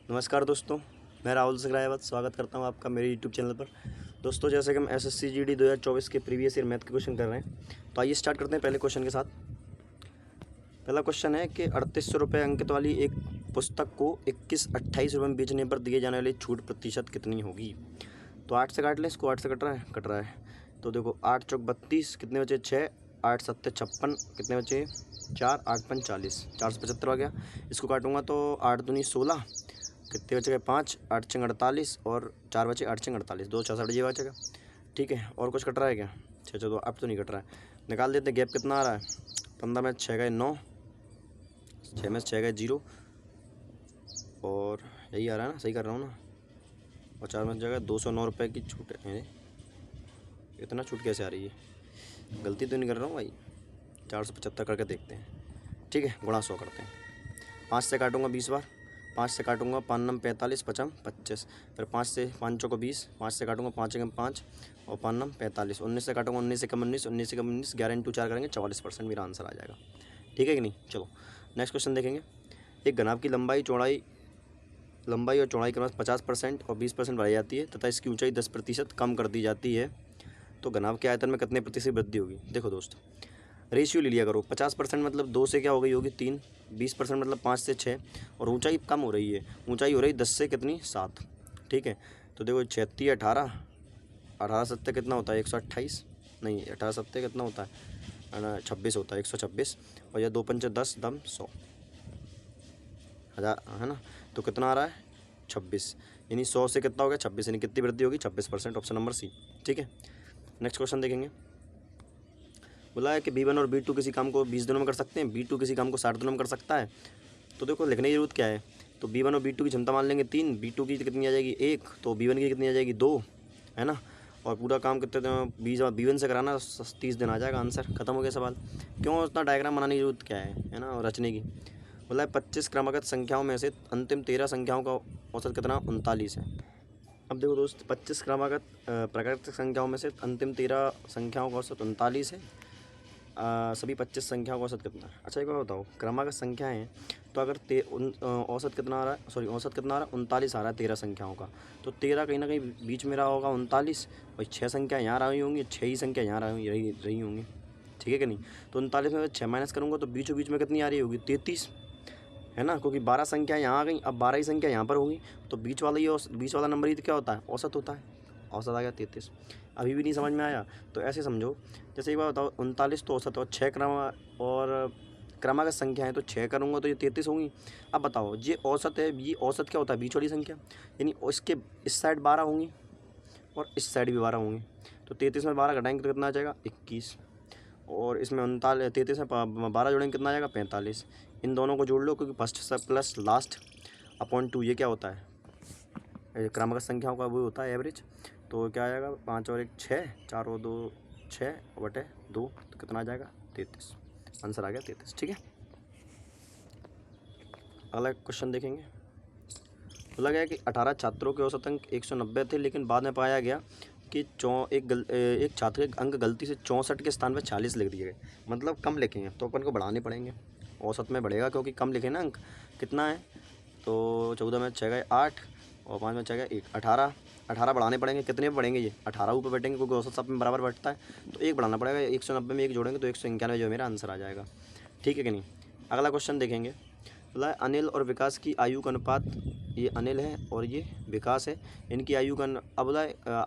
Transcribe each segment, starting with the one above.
नमस्कार दोस्तों, मैं राहुल सगरायावत स्वागत करता हूं आपका मेरे YouTube चैनल पर। दोस्तों, जैसे कि हम SSC GD 2024 के प्रीवियस ईयर मैथ के क्वेश्चन कर रहे हैं, तो आइए स्टार्ट करते हैं पहले क्वेश्चन के साथ। पहला क्वेश्चन है कि 3800 रुपये अंकित वाली एक पुस्तक को 21-28 रुपये में बेचने पर दिए जाने वाली छूट प्रतिशत कितनी होगी। तो 8 से काट लें, इसको 8 से कट रहा है। तो देखो 8 चौक 32, कितने बचे 6, 8 सत्ते 56, कितने बचे 4, 8 पंच 40, 475 आ गया। इसको काटूंगा तो 8 दूनी 16, कितने बचे गए 5, 8 छंग 48 और 4 बचे 8 छंग 48, 2 66 ये बचेगा। ठीक है, और कुछ कट रहा है क्या? 6 चलो अब तो नहीं कट रहा है, निकाल देते। गैप कितना आ रहा है? 15 में 6 गए 9, 6 में 6 गए 0 और यही आ रहा है ना, सही कर रहा हूँ ना। और 4 में जगह 209 रुपये की छूट है। इतना छूट कैसे आ रही है? गलती तो नहीं कर रहा हूँ भाई। 475 करके देखते हैं। ठीक है, गुणा 100 करते हैं। 5 से काटूंगा 20 बार, 5 से काटूंगा 5 नम 45, 5 25, फिर 5 से 5 चौको 20, 5 से काटूंगा 5 एकम 5 और 5 नम 45, 19 से काटूंगा 19 एकम 19, 19 एकम 19, 11 इंटू 4 करेंगे 44% मेरा आंसर आ जाएगा। ठीक है कि नहीं? चलो नेक्स्ट क्वेश्चन देखेंगे। एक घनाभ की लंबाई और चौड़ाई क्रमशः 50% और 20% बढ़ाई जाती है तथा इसकी ऊंचाई 10% कम कर दी जाती है, तो घनाभ के आयतन में कितने प्रतिशत वृद्धि होगी। देखो दोस्त, रेशियो ले लिया करो। 50% मतलब 2 से क्या हो गई होगी 3, 20% मतलब 5 से 6 और ऊंचाई कम हो रही है, ऊंचाई हो रही 10 से कितनी 7। ठीक है, तो देखो 36 18, 18 सत्ते कितना होता है 128, नहीं 18 सत्ते कितना होता है 26 होता है 126, और यह 2 पंचे 10 दम 100 हज़ार है ना। तो कितना आ रहा है 26, यानी 100 से कितना हो गया 26, यानी कितनी वृद्धि होगी 26%, ऑप्शन नंबर सी। ठीक है, नेक्स्ट क्वेश्चन देखेंगे। बोला है कि B1 और B2 किसी काम को 20 दिनों में कर सकते हैं, B2 किसी काम को 60 दिनों में कर सकता है। तो देखो लिखने की जरूरत क्या है, तो B1 और B2 की क्षमता मान लेंगे 3, B2 की कितनी आ जाएगी 1, तो B1 की कितनी आ जाएगी 2, है ना। और पूरा काम कितने दिन B1 से कराना 30 दिन आ जाएगा, आंसर खत्म हो गया सवाल। क्यों उतना डायग्राम बनाने की जरूरत क्या है ना, और रचने की। बोला है 25 क्रमागत संख्याओं में से अंतिम 13 संख्याओं का औसत कितना 39 है। अब देखो दोस्त, 25 क्रमागत प्राकृतिक संख्याओं में से अंतिम 13 संख्याओं का औसत 39 है। सभी 25 संख्याओं का औसत कितना है? अच्छा एक बार बताओ, क्रमागत संख्याएं हैं तो अगर औसत कितना आ रहा है, औसत कितना आ रहा है 39 आ रहा है 13 संख्याओं का, तो 13 कहीं ना कहीं बीच में रहा होगा 39, और 6 संख्या यहाँ रही होंगी, 6 ही संख्या यहाँ रही होंगी। ठीक है कि नहीं? तो 39 में 6 माइनस करूँगा तो बीचों बीच में कितनी आ रही होगी 33, है ना, क्योंकि 12 संख्या यहाँ आ गई, अब 12 ही संख्या यहाँ पर होंगी, तो बीच वाला नंबर ही तो क्या होता है औसत होता है। औसत आ गया 33। अभी भी नहीं समझ में आया तो ऐसे समझो, जैसे एक बार बताओ 39 तो औसत है और 6 क्रमागत संख्या है, तो 6 करूँगा तो ये 33 होंगी। अब बताओ ये औसत है, ये औसत क्या होता है बीच वाली संख्या, यानी उसके इस साइड 12 होंगी और इस साइड भी 12 होंगी, तो 33 में 12 घटाएंगे तो कितना आ जाएगा 21, और इसमें 33 में 12 जोड़ेंगे कितना आ जाएगा 45। इन दोनों को जोड़ लो, क्योंकि फर्स्ट सब प्लस लास्ट अपॉन 2 ये क्या होता है क्रमागत संख्याओं का वो होता है एवरेज। तो क्या आ जाएगा 5 और 1 6, 4 और 2 6 बटे 2, तो कितना आ जाएगा 33, आंसर आ गया 33। ठीक है, अगला क्वेश्चन देखेंगे। बोला गया कि 18 छात्रों के औसत अंक 190 थे, लेकिन बाद में पाया गया कि एक छात्र के अंक गलती से 64 के स्थान पर 40 लिख दिए गए, मतलब कम लिखेंगे तो अपन को बढ़ाने पड़ेंगे। औसत में बढ़ेगा क्योंकि कम लिखे ना अंक। कितना है तो 14 में 6 गए 8 और 5 में 6 गए 1, 18 बढ़ाने पड़ेंगे। कितने पे बढ़ेंगे ये 18 ऊपर बैठेंगे, क्योंकि औसत सब में बराबर बैठता है, तो 1 बढ़ाना पड़ेगा। 190 में 1 जोड़ेंगे तो 191 जो मेरा आंसर आ जाएगा। ठीक है कि नहीं? अगला क्वेश्चन देखेंगे। बोला अनिल और विकास की आयु का अनुपात, ये अनिल है और ये विकास है, इनकी आयु का अब बोला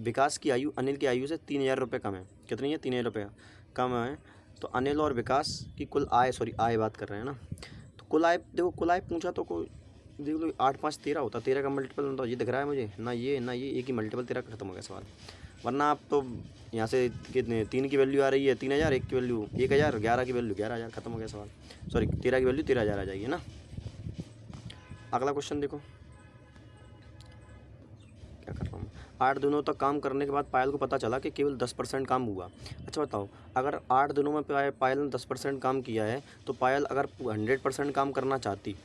विकास की आयु अनिल की आयु से 3000 रुपये कम है। कितनी है 3000 रुपये कम है। तो अनिल और विकास की कुल आय, आय बात कर रहे हैं ना, तो कुल आय देखो, कुल आय पूछा तो कोई देख लो 8 5 13 होता, 13 का मल्टीपल तो ये दिख रहा है मुझे ना, ये एक ही मल्टीपल 13 का खत्म हो गया सवाल। वरना आप तो यहाँ से कितने 3 की वैल्यू आ रही है 3000, 1 की वैल्यू 1000, 11 की वैल्यू 11000, खत्म हो गया सवाल। 13 की वैल्यू 13000 आ जाएगी ना। अगला क्वेश्चन देखो, क्या कर रहा हूँ। 8 दिनों तक काम करने के बाद पायल को पता चला कि केवल 10% काम हुआ। अच्छा बताओ, अगर 8 दिनों में पायल ने 10% काम किया है, तो पायल अगर 100% काम करना चाहती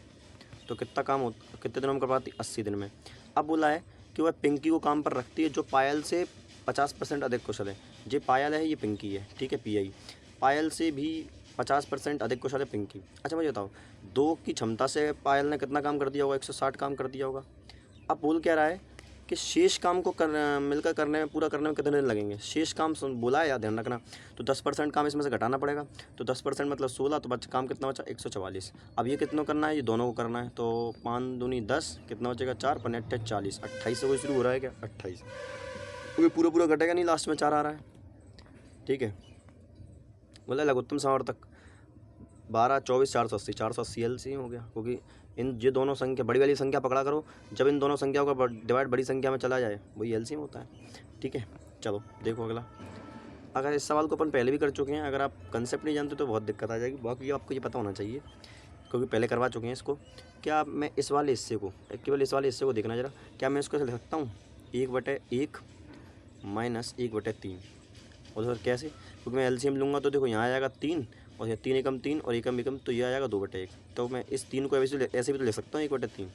तो कितने दिनों में कर पाती 80 दिन में। अब बोला है कि वह पिंकी को काम पर रखती है जो पायल से 50% अधिक कुशल है। ये पायल है, ये पिंकी है, ठीक है PI। पायल से भी 50% अधिक कुशल है पिंकी। अच्छा मुझे बताओ, 2 की क्षमता से पायल ने कितना काम कर दिया होगा? 160 काम कर दिया होगा। अब बोल क्या रहा है कि शेष काम को मिलकर करने में, पूरा करने में कितने दिन लगेंगे? शेष काम बोला है, याद ध्यान रखना। तो 10% काम इसमें से घटाना पड़ेगा। तो 10% मतलब 16, तो काम कितना बचा? 144। अब ये कितनों करना है? ये दोनों को करना है। तो 5 दूनी 10, कितना बचेगा? 4, 5 8 40। 28 से कोई शुरू हो रहा है क्या? 28, तो ये पूरा पूरा घटेगा नहीं, लास्ट में 4 आ रहा है। ठीक है, बोला लघुत्तम सामर्थक 12, 24, 480। 480 LCM हो गया, क्योंकि इन ये दोनों संख्या, बड़ी वाली संख्या पकड़ा करो, जब इन दोनों संख्याओं का डिवाइड बड़ी संख्या में चला जाए वही LCM होता है। ठीक है, चलो देखो अगला। अगर इस सवाल को अपन पहले भी कर चुके हैं, अगर आप कंसेप्ट नहीं जानते तो बहुत दिक्कत आ जाएगी, बाकी आपको ये पता होना चाहिए क्योंकि पहले करवा चुके हैं इसको। क्या मैं इस वाले हिस्से को, केवल इस वाले हिस्से को देखना जरा, क्या मैं इसको लिख सकता हूँ 1/1 - 1/3? और सर कैसे? क्योंकि मैं LCM लूँगा तो देखो यहाँ आ जाएगा 3, और यहाँ 3 एकम 3 और एकम एकम, तो ये आ जाएगा 2/1। तो मैं इस 3 को ऐसे भी तो ले सकता हूँ 1/3।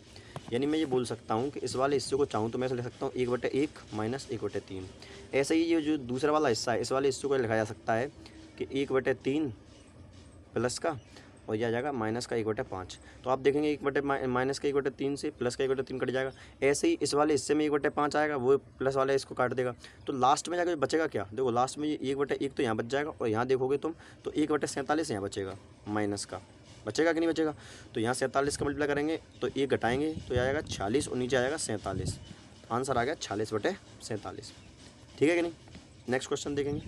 यानी मैं ये बोल सकता हूँ कि इस वाले हिस्से को चाहूँ तो मैं ऐसे लिख सकता हूँ 1/1 - 1/3। ऐसे ही ये जो दूसरा वाला हिस्सा है, इस वाले हिस्से को लिखा जा सकता है कि 1/3 प्लस का, और यह आ जाएगा माइनस का 1/5। तो आप देखेंगे माइनस का 1/3 से प्लस का 1/3 कट जाएगा। ऐसे ही इस वाले हिस्से में 1/5 आएगा, वो प्लस वाला इसको काट देगा। तो लास्ट में जाकर बचेगा क्या? देखो लास्ट में ये 1/1 तो यहाँ बच जाएगा, और यहाँ देखोगे तुम तो 1/47 यहाँ बचेगा, माइनस का बचेगा कि नहीं बचेगा? तो यहाँ 47 का मल्टीप्लाई करेंगे तो 1 घटाएंगे तो यह आएगा 46, और नीचे आएगा 47। आंसर आ गया 46/47। ठीक है कि नहीं? नेक्स्ट क्वेश्चन देखेंगे।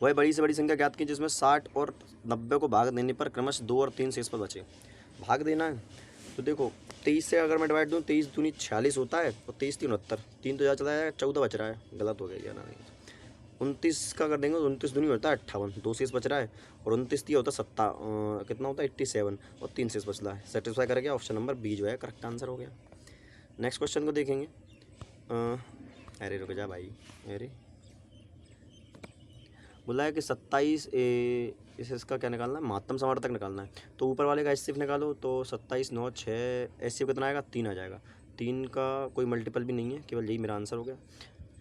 वह बड़ी से बड़ी संख्या ज्ञात की जिसमें 60 और 90 को भाग देने पर क्रमशः 2 और 3 शेष पर बचे। भाग देना है तो देखो 23 से अगर मैं डिवाइड दूँ, 23 दूनी 46 होता है, और 23 3 69, 3 तो ज़्यादा चला जाएगा, 14 बच रहा है, गलत हो गया क्या ना? 29 का कर देंगे तो 29 दूनी होता है 58, 2 शेष बच रहा है, और 29 3 होता है कितना होता है 87, और 3 शेष बच रहा है। सेटिस्फाई कर गया, ऑप्शन नंबर बी जो है करेक्ट आंसर हो गया। नेक्स्ट क्वेश्चन को देखेंगे। अरे रुक जा भाई, अरे बोला है कि 27 इसका क्या निकालना है? महत्तम समर्थक निकालना है। तो ऊपर वाले का HCF निकालो, तो 27 9 6 HCF कितना आएगा? 3 आ जाएगा। 3 का कोई मल्टीपल भी नहीं है, केवल यही मेरा आंसर हो गया,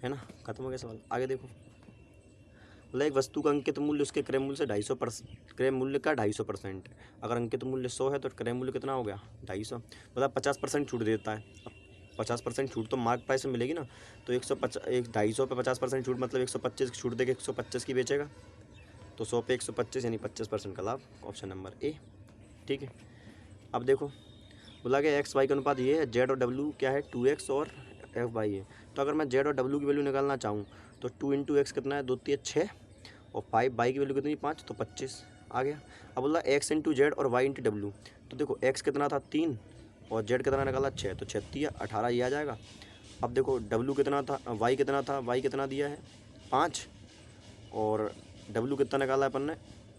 है ना? खत्म हो गया सवाल। आगे देखो, बोला एक वस्तु का अंकित मूल्य उसके क्रय मूल्य से 250%, क्रय मूल्य का 250%। अगर अंकित मूल्य 100 है तो क्रय मूल्य कितना हो गया? 250। मतलब 50% छूट देता है। 50% छूट तो मार्क प्राइस में मिलेगी ना, तो 250 पे 50% छूट मतलब 125 की छूट देके 125 की बेचेगा, तो 100 पे 125 यानी 25% का लाभ, ऑप्शन नंबर ए। ठीक है, अब देखो बोला कि एक्स वाई का अनुपात ये है, जेड और डब्ल्यू क्या है? 2x और एफ वाई है। तो अगर मैं जेड और डब्ल्यू की वैल्यू निकालना चाहूँ तो 2 × x कितना है? 2 × 6, और 5 वाई की वैल्यू कितनी? 5, तो 25 आ गया। अब बोला x × जेड और y × डब्ल्यू, तो देखो x कितना था? 3, और जेड कितना निकाला? 6, तो 6 3 18 ये आ जाएगा। अब देखो डब्ल्यू कितना था, वाई कितना था? वाई कितना दिया है? 5, और डब्ल्यू कितना निकाला है अपन ने?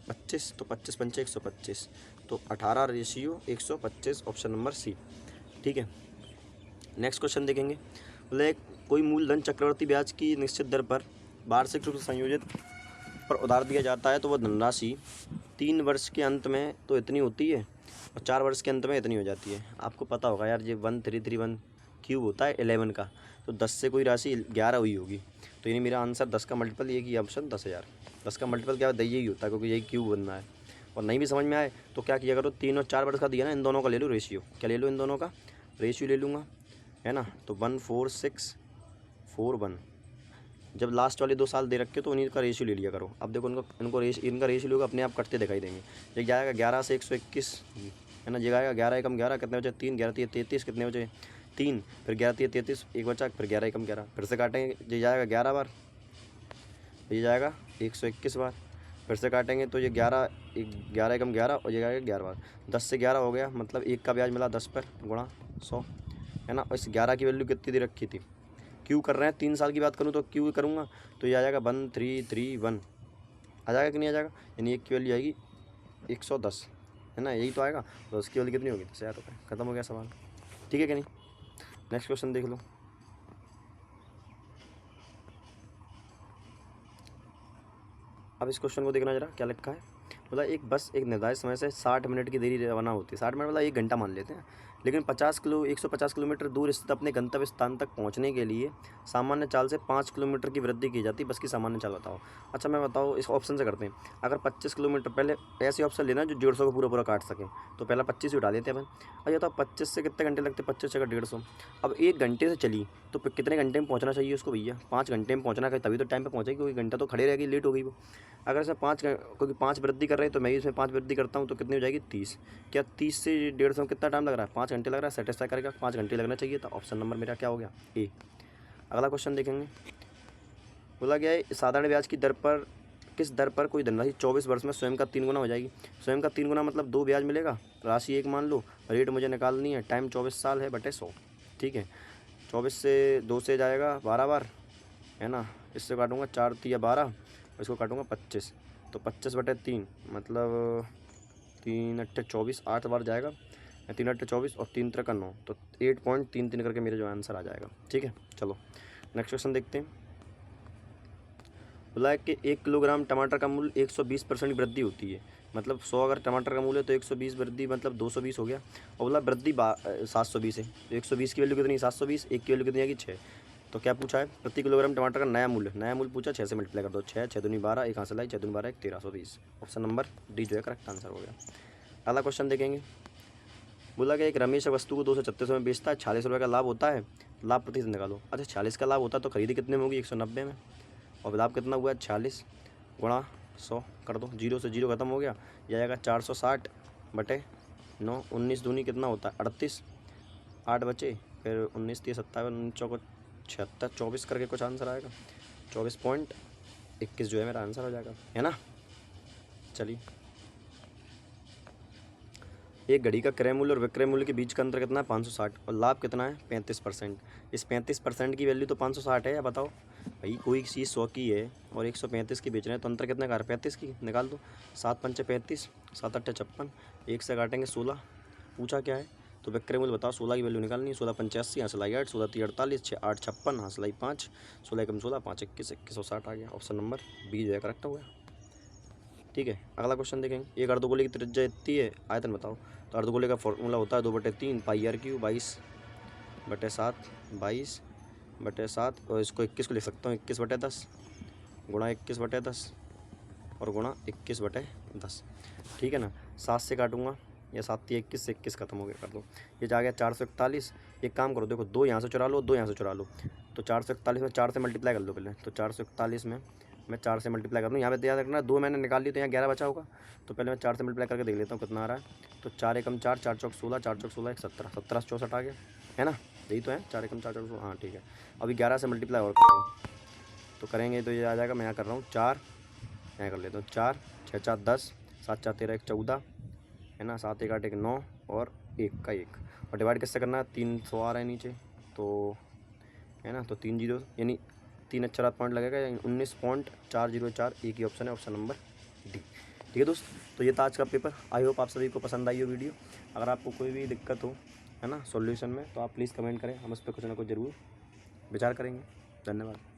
25, तो 25 पंचे 125, तो 18:125, ऑप्शन नंबर सी। ठीक है, नेक्स्ट क्वेश्चन देखेंगे। बोले कोई मूलधन चक्रवर्ती ब्याज की निश्चित दर पर वार्षिक रूप से संयोजित पर उधार दिया जाता है, तो वह धनराशि 3 वर्ष के अंत में तो इतनी होती है, और 4 वर्ष के अंत में इतनी हो जाती है। आपको पता होगा यार, ये 1331 क्यूब होता है 11 का, तो 10 से कोई राशि 11 हुई होगी, तो यानी मेरा आंसर 10 का मल्टीपल ये की ऑप्शन 10,000। 10 का मल्टीपल क्या होता है? यही होता है, क्योंकि यही क्यूब बनना है। और नहीं भी समझ में आए तो क्या किया करो, 3 और 4 वर्ष का दिया ना, इन दोनों का ले लो रेशियो। क्या ले लो? इन दोनों का रेशियो ले लूँगा, है ना? तो 14641, जब लास्ट वाले 2 साल दे रखे तो उन्हीं का रेशियो ले लिया करो। अब देखो इनका रेशियो लोग अपने आप कटते दिखाई देंगे। ये जाएगा 11 से 121, है ना? ये आएगा 11 एकम 11, कितने बचे? 3, 11 3 33, कितने बचे? 3, फिर 11 3 33, एक बचा, फिर 11 एकम 11, फिर से काटेंगे, ये जाएगा 11 बार, ये जाएगा 121 बार, फिर से काटेंगे तो ये 11 एकम 11, और ये आएगा 11 बार। 10 से 11 हो गया, मतलब 1 का ब्याज मिला 10 पर गुणा 100, है ना? और इस 11 की वैल्यू कितनी दे रखी थी? क्यू कर रहे हैं, 3 साल की बात करूँ तो क्यू करूँगा, तो ये आ जाएगा 1331, आ जाएगा कि नहीं आ जाएगा? यानी एक की वैल्यू आएगी 110, है ना? यही तो आएगा, तो उसकी वैल्यू कितनी होगी? 10,000 रुपये। खत्म हो गया सवाल। ठीक है कि नहीं? नेक्स्ट क्वेश्चन देख लो। अब इस क्वेश्चन को देखना जरा, क्या लिखा है। बोला एक बस एक निर्धारित समय से 60 मिनट की देरी रवाना होती है। 60 मिनट मतलब 1 घंटा मान लेते हैं, लेकिन 150 किलोमीटर दूर स्थित अपने गंतव्य स्थान तक पहुंचने के लिए सामान्य चाल से 5 किलोमीटर की वृद्धि की जाती है। बस की सामान्य चाल बताओ। अच्छा मैं बताओ, इस ऑप्शन से करते हैं। अगर 25 किलोमीटर, पहले ऐसे ऑप्शन लेना जो 150 को पूरा काट सकें, तो पहला 25 ही उठा लेते हैं अपन। अब ये बताओ 25 से कितने घंटे लगते हैं, 25 जगह 150। अब 1 घंटे से चली तो फिर कितने घंटे में पहुँचना चाहिए उसको भैया? 5 घंटे में पहुँचना है, तभी तो टाइम पर पहुँचेगी, क्योंकि घंटा तो खड़े रहेगी, लेट हो गई वो। अगर इसमें 5, क्योंकि 5 वृद्धि कर रहे हैं तो मैं भी इसमें 5 वृद्धि करता हूँ, तो कितनी हो जाएगी 30। क्या 30 से 150 में कितना टाइम लग रहा है? 5 घंटे लग रहा है। सेटिस्फाई करेगा, 5 घंटे लगना चाहिए था। ऑप्शन नंबर मेरा क्या हो गया? ए। अगला क्वेश्चन देखेंगे। बोला गया है साधारण ब्याज की दर पर, किस दर पर कोई धनराशि 24 वर्ष में स्वयं का 3 गुना हो जाएगी? स्वयं का 3 गुना मतलब 2 ब्याज मिलेगा, राशि 1 मान लो, रेट मुझे निकालनी है, टाइम 24 साल है बटे 100। ठीक है, 24 से 2 से जाएगा 12 बार, है ना। इससे काटूंगा 4 3 12, इसको काटूंगा 25, तो 25 बटे 3 मतलब 3 8 24, 8 बार जाएगा, 3 8 24 और 3 3 9, तो 8.33 करके मेरे जो आंसर आ जाएगा। ठीक है, चलो नेक्स्ट क्वेश्चन देखते हैं। बोला है कि 1 किलोग्राम टमाटर का मूल्य 120% वृद्धि होती है। मतलब 100 अगर टमाटर का मूल्य है तो 120 वृद्धि मतलब 220 हो गया। और बोला वृद्धि 720 है, तो 120 की वैल्यू कितनी? 720। 1 की वैल्यू कितनी आएगी? 6। तो क्या पूछा है? प्रति किलोग्राम टमाटर का नया मूल्य पूछा, 6 से मल्टीप्लाई कर दो। 6 6 दूनी 12, 1 हासिल आई, 6 दूनी 12, 1320। ऑप्शन नंबर डी जो है करेक्ट आंसर हो गया। अगला क्वेश्चन देखेंगे। बोला कि एक रमेश वस्तु को 236 में बेचता है, 46 रुपये का लाभ होता है, लाभ प्रतिशत निकालो। अच्छा 46 का लाभ होता है तो खरीदी कितने में होगी? 190 में। और लाभ कितना हुआ? 46 गुणा 100 कर दो, 0 से 0 खत्म हो गया, यह आएगा 460 बटे 9। 19 दूनी कितना होता है? 38, 8 बचे, फिर 19 3 57, 19 चौको 76, 24 करके कुछ आंसर आएगा, 24.21 जो है मेरा आंसर हो जाएगा, है ना। चलिए, एक घड़ी का क्रय मूल्य और विक्रय मूल्य के बीच का अंतर कितना है? 560। और लाभ कितना है? 35%। इस 35% की वैल्यू तो 560 है, या बताओ भाई, कोई चीज़ 100 की है और 135 की बेच रहे हैं, तो अंतर कितना का? 35 की निकाल दो। 7 पंचे 35, 7 8 56, 1 से काटेंगे 16। पूछा क्या है? तो विक्रय मूल्य बताओ, 16 की वैल्यू निकालनी है। 16 85, हासिल आई 8, 16 3 48, 6 8 56, हासिल आई 5, 16 कम 16, 5 21, 2160 आ गया। ऑप्शन नंबर बी जो है करेक्ट हो गया। ठीक है, अगला क्वेश्चन देखेंगे। एक अर्धगोले की त्रिज्या इतनी है, आयतन बताओ। तो अर्धगोले का फॉर्मूला होता है 2/3 पाई आर क्यू, 22/7, 22/7, और इसको 21 को लिख सकता हूँ 21/10 गुणा 21/10 और गुणा 21/10। ठीक है ना। 7 से काटूंगा, या 7 3 21 से 21 खत्म हो गया, कर दो। ये जा गया 441। एक काम करो, देखो 2 यहाँ से चुरा लो, 2 यहाँ से चुरा लो, तो 441 में 4 से मल्टीप्लाई कर लो पहले। तो 441 में मैं 4 से मल्टीप्लाई कर दूँ, यहाँ पे याद रखना 2 मैंने निकाल ली तो यहाँ 11 बचा होगा, तो पहले मैं 4 से मल्टीप्लाई करके देख लेता हूँ कितना आ रहा है। तो 4 एकम 4, 4 चौक 16, 4 चौक 16, 1 17, 17 से 64 आ गया, है ना। यही तो है, 4 एकम 4 चौक 16, हाँ ठीक है। अभी 11 से मल्टीप्लाई और कर दो, तो करेंगे तो ये आ जाएगा, मैं यहाँ कर रहा हूँ 4, यहाँ कर लेता हूँ 4 6 4 10, 7 4 13 1 14, है ना। 7 1 8 1 9 और 1 का 1, और डिवाइड किससे करना है? 300 आ रहा है नीचे, तो है ना, तो 3 जीरो यानी 3 अच्छा पॉइंट लगेगा, 19.404। एक ही ऑप्शन है, ऑप्शन नंबर डी। ठीक है दोस्त, तो ये था आज का पेपर। आई होप आप सभी को पसंद आई हो वीडियो। अगर आपको कोई भी दिक्कत हो, है ना, सॉल्यूशन में, तो आप प्लीज़ कमेंट करें, हम उस पर कुछ ना कुछ ज़रूर विचार करेंगे। धन्यवाद।